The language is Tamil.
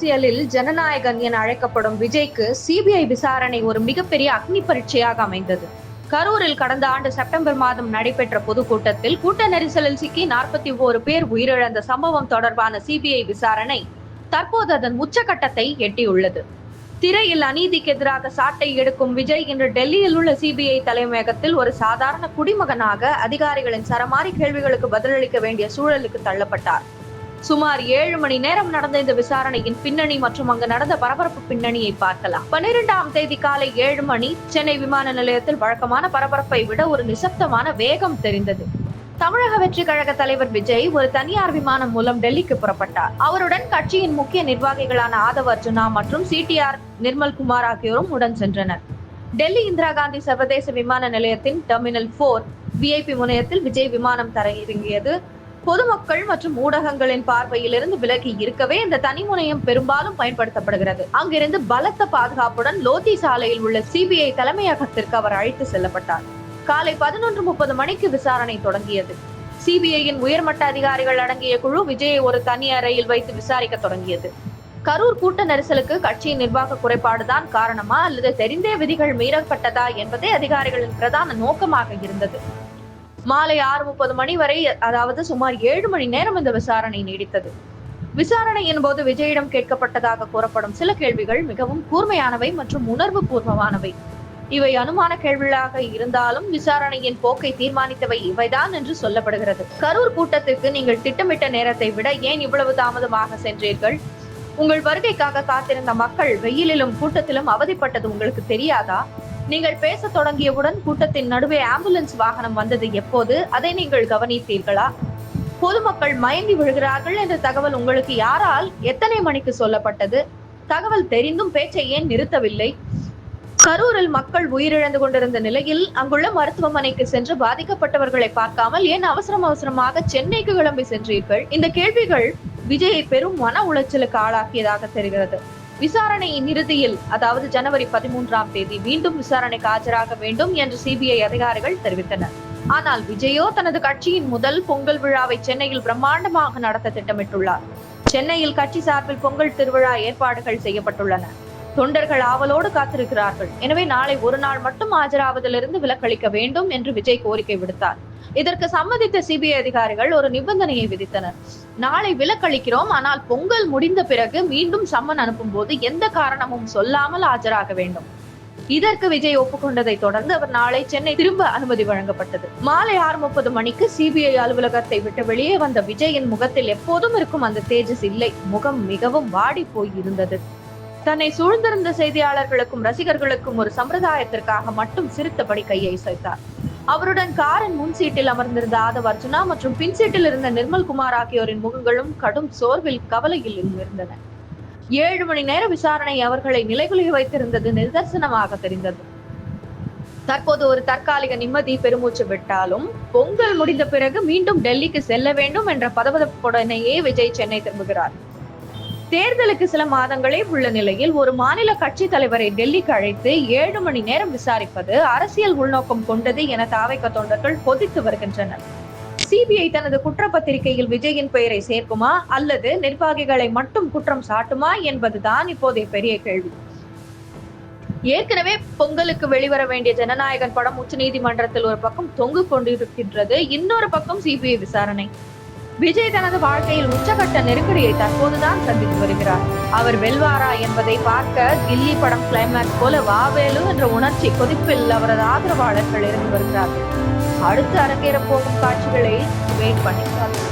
அரசியலில் ஜனநாயகன் என அழைக்கப்படும் விஜய்க்கு சிபிஐ விசாரணை ஒரு மிகப்பெரிய அக்னி பரீட்சையாக அமைந்தது. கரூரில் கடந்த ஆண்டு செப்டம்பர் மாதம் நடைபெற்ற பொதுக்கூட்டத்தில் கூட்ட நெரிசலில் சிக்கி 41 பேர் உயிரிழந்த சம்பவம் தொடர்பான சிபிஐ விசாரணை தற்போது அதன் உச்சகட்டத்தை எட்டியுள்ளது. திரையில் அநீதிக்கு எதிராக சாட்டை எடுக்கும் விஜய் இன்று டெல்லியில் உள்ள சிபிஐ தலைமையகத்தில் ஒரு சாதாரண குடிமகனாக அதிகாரிகளின் சரமாரி கேள்விகளுக்கு பதிலளிக்க வேண்டிய சூழலுக்கு தள்ளப்பட்டார். சுமார் 7 மணி நேரம் நடந்த இந்த விசாரணையின் பின்னணி மற்றும் அங்கு நடந்த பரபரப்பு பின்னணியை பார்க்கலாம். 12ஆம் தேதி காலை 7 மணி சென்னை விமான நிலையத்தில் வழக்கமான பரபரப்பை விட ஒரு நிசப்தமான வேகம் தெரிந்தது. தமிழக வெற்றி கழக தலைவர் விஜய் ஒரு தனியார் விமானம் மூலம் டெல்லிக்கு புறப்பட்டார். அவருடன் கட்சியின் முக்கிய நிர்வாகிகளான ஆதவ் அர்ஜுனா மற்றும் சிடிஆர் நிர்மல்குமார் ஆகியோரும் உடன் சென்றனர். டெல்லி இந்திரா காந்தி சர்வதேச விமான நிலையத்தின் டெர்மினல் 4 விஐபி முனையத்தில் விஜய் விமானம் தரையிறங்கியது. பொதுமக்கள் மற்றும் ஊடகங்களின் பார்வையிலிருந்து விலகி இருக்கவே இந்த தனி முனையம் பெரும்பாலும் பயன்படுத்தப்படுகிறது. அங்கிருந்து பலத்த பாதுகாப்புடன் லோதி சாலையில் உள்ள சிபிஐ தலைமையகத்திற்கு அவர் அழைத்து செல்லப்பட்டார். காலை 11:30 மணிக்கு விசாரணை தொடங்கியது. சிபிஐயின் உயர்மட்ட அதிகாரிகள் அடங்கிய குழு விஜயை ஒரு தனி அறையில் வைத்து விசாரிக்க தொடங்கியது. கரூர் கூட்ட நெரிசலுக்கு கட்சியின் நிர்வாக குறைபாடுதான் காரணமா அல்லது தெரிந்தே விதிகள் மீறப்பட்டதா என்பதே அதிகாரிகளின் பிரதான நோக்கமாக இருந்தது. மாலை 6:30 மணி வரை, அதாவது சுமார் 7 மணி நேரம் இந்த விசாரணை நீடித்தது. விசாரணையின் போது விஜயிடம் கேட்கப்பட்டதாக கூறப்படும் சில கேள்விகள் மிகவும் கூர்மையானவை மற்றும் உணர்வு பூர்வமானவை. இவை அனுமான கேள்விகளாக இருந்தாலும் விசாரணையின் போக்கை தீர்மானித்தவை இவைதான் என்று சொல்லப்படுகிறது. கரூர் கூட்டத்திற்கு நீங்கள் திட்டமிட்ட நேரத்தை விட ஏன் இவ்வளவு தாமதமாக சென்றீர்கள்? உங்கள் வருகைக்காக காத்திருந்த மக்கள் வெயிலிலும் கூட்டத்திலும் அவதிப்பட்டது உங்களுக்கு தெரியாதா? நீங்கள் பேச தொடங்கியவுடன் கூட்டத்தின் நடுவே ஆம்புலன்ஸ் வாகனம் வந்தது எப்போது? அதை நீங்கள் கவனித்தீர்களா? பொதுமக்கள் மயங்கி விழுகிறார்கள் என்ற தகவல் உங்களுக்கு யாரால் எத்தனை மணிக்கு சொல்லப்பட்டது? தகவல் தெரிந்தும் பேச்சை ஏன் நிறுத்தவில்லை? கரூரில் மக்கள் உயிரிழந்து கொண்டிருந்த நிலையில் அங்குள்ள மருத்துவமனைக்கு சென்று பாதிக்கப்பட்டவர்களை பார்க்காமல் ஏன் அவசரமாக சென்னைக்கு கிளம்பி சென்றீர்கள்? இந்த கேள்விகள் விஜயை பெரும் மன உளைச்சலுக்கு ஆளாக்கியதாக தெரிகிறது. விசாரணையின் இறுதியில், அதாவது ஜனவரி 13ஆம் தேதி மீண்டும் விசாரணைக்கு ஆஜராக வேண்டும் என்று சிபிஐ அதிகாரிகள் தெரிவித்தனர். ஆனால் விஜயோ தனது கட்சியின் முதல் பொங்கல் விழாவை சென்னையில் பிரம்மாண்டமாக நடத்த திட்டமிட்டுள்ளார். சென்னையில் கட்சி சார்பில் பொங்கல் திருவிழா ஏற்பாடுகள் செய்யப்பட்டுள்ளன. தொண்டர்கள் ஆவலோடு காத்திருக்கிறார்கள். எனவே நாளை ஒரு நாள் மட்டும் ஆஜராவதிலிருந்து விலக்களிக்க வேண்டும் என்று விஜய் கோரிக்கை விடுத்தார். இதற்கு சம்மதித்த சிபிஐ அதிகாரிகள் ஒரு நிபந்தனையை விதித்தனர். நாளை விலக்களிக்கிறோம், ஆனால் பொங்கல் முடிந்த பிறகு மீண்டும் சம்மன் அனுப்பும் போது எந்த காரணமும் சொல்லாமல் ஆஜராக வேண்டும். இதற்கு விஜய் ஒப்புக்கொண்டதை தொடர்ந்து அவர் நாளை சென்னை திரும்ப அனுமதி வழங்கப்பட்டது. மாலை 6:30 மணிக்கு சிபிஐ அலுவலகத்தை விட்டு வெளியே வந்த விஜயின் முகத்தில் எப்போதும் இருக்கும் அந்த தேஜஸ் இல்லை. முகம் மிகவும் வாடி போய் இருந்தது. தன்னை சூழ்ந்திருந்த செய்தியாளர்களுக்கும் ரசிகர்களுக்கும் ஒரு சம்பிரதாயத்திற்காக மட்டும் சிரித்தபடி கையை அசைத்தார். அவருடன் காரின் முன் சீட்டில் அமர்ந்திருந்த ஆதவ் அர்ஜுனா மற்றும் பின் சீட்டில் இருந்த நிர்மல்குமார் ஆகியோரின் முகங்களும் கடும் சோர்வில் கவலையில் இருந்தன. 7 மணி நேர விசாரணை அவர்களை நிலைகுலிய வைத்திருந்தது நிதர்சனமாக தெரிந்தது. தற்போது ஒரு தற்காலிக நிம்மதி பெருமூச்சு விட்டாலும் பொங்கல் முடிந்த பிறகு மீண்டும் டெல்லிக்கு செல்ல வேண்டும் என்ற பதபதப்புடனேயே விஜய் சென்னை திரும்புகிறார். தேர்தலுக்கு சில மாதங்களே உள்ள நிலையில் ஒரு மாநில கட்சி தலைவரை டெல்லிக்கு அழைத்து 7 மணி நேரம் விசாரிப்பது அரசியல் உள்நோக்கம் கொண்டது என தாவேக தொண்டர்கள் கொதித்து வருகின்றனர். சிபிஐ தனது குற்றப்பத்திரிகையில் விஜயின் பெயரை சேர்க்குமா அல்லது நிர்வாகிகளை மட்டும் குற்றம் சாட்டுமா என்பதுதான் இப்போதைய பெரிய கேள்வி. ஏற்கனவே பொங்கலுக்கு வெளிவர வேண்டிய ஜனநாயகன் படம் உச்சநீதிமன்றத்தில் ஒரு பக்கம் தொங்கு கொண்டிருக்கின்றது, இன்னொரு பக்கம் சிபிஐ விசாரணை. விஜய் தனது வாழ்க்கையில் உச்சகட்ட நெருக்கடியை தற்போதுதான் சந்தித்து வருகிறார். அவர் வெல்வாரா என்பதை பார்க்க கில்லி படம் கிளைமேக்ஸ் போல வாவேலு என்ற உணர்ச்சி கொதிப்பில் அவரது ஆதரவாளர்கள் இருந்து வருகிறார்கள். அடுத்து அரங்கேற போகும் காட்சிகளை வெயிட் பண்ணிக்கிறார்கள்.